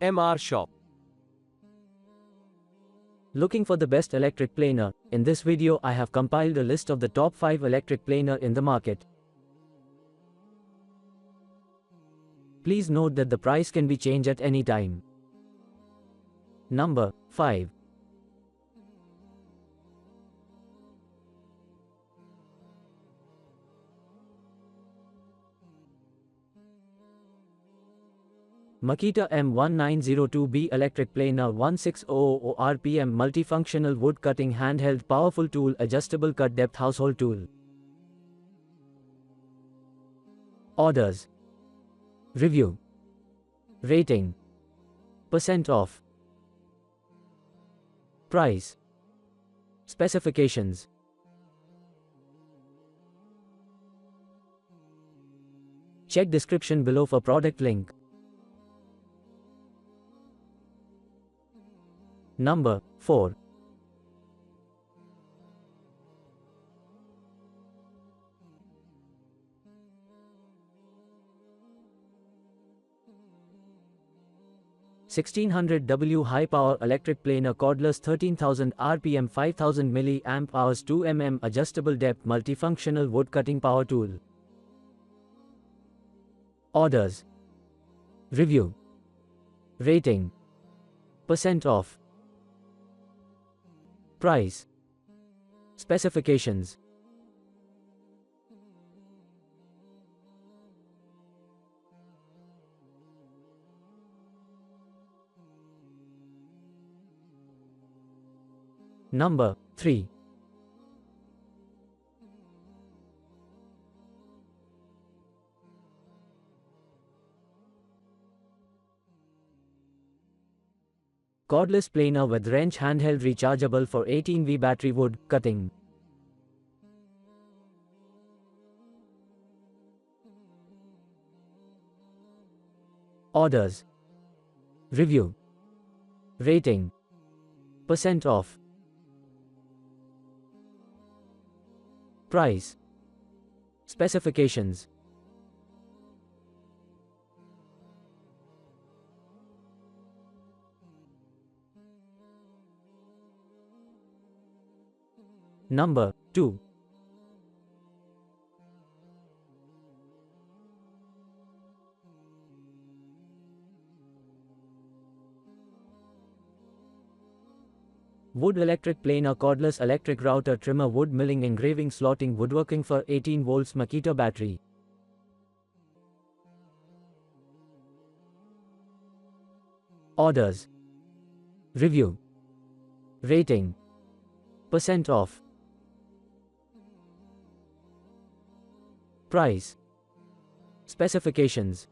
MR Shop. Looking for the best electric planer? In this video I have compiled a list of the top 5 electric planer in the market. Please note that the price can be changed at any time. Number 5. Makita M1902B Electric Planer 1600 RPM Multifunctional Wood Cutting Handheld Powerful Tool Adjustable Cut Depth Household Tool. Orders. Review. Rating. Percent off. Price. Specifications. Check description below for product link. Number 4. $1600W High Power Electric Planer Cordless 13,000 RPM 5000 mAh 2 mm Adjustable Depth Multifunctional Wood Cutting Power Tool. Orders. Review. Rating. Percent off. Price. Specifications. Number 3. Cordless Planer with Wrench Handheld Rechargeable for 18V Battery Wood Cutting. Orders. Review. Rating. Percent off. Price. Specifications. Number 2. Wood Electric Planer Cordless Electric Router Trimmer Wood Milling Engraving Slotting Woodworking for 18 volts Makita Battery. Orders. Review. Rating. Percent off. Price. Specifications.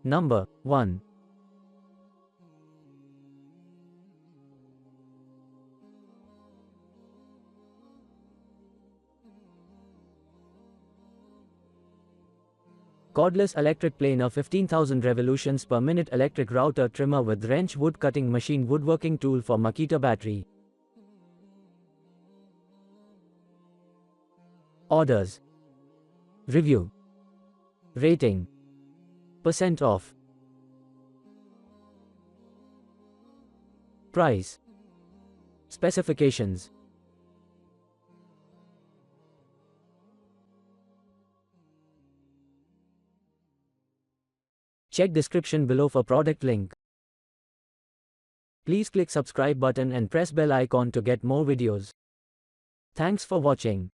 Number 1. Cordless Electric Planer 15,000 revolutions per minute Electric Router Trimmer with Wrench Wood Cutting Machine Woodworking Tool for Makita Battery. Orders. Review. Rating. Percent off. Price. Specifications. Check description below for product link. Please click subscribe button and press bell icon to get more videos. Thanks for watching.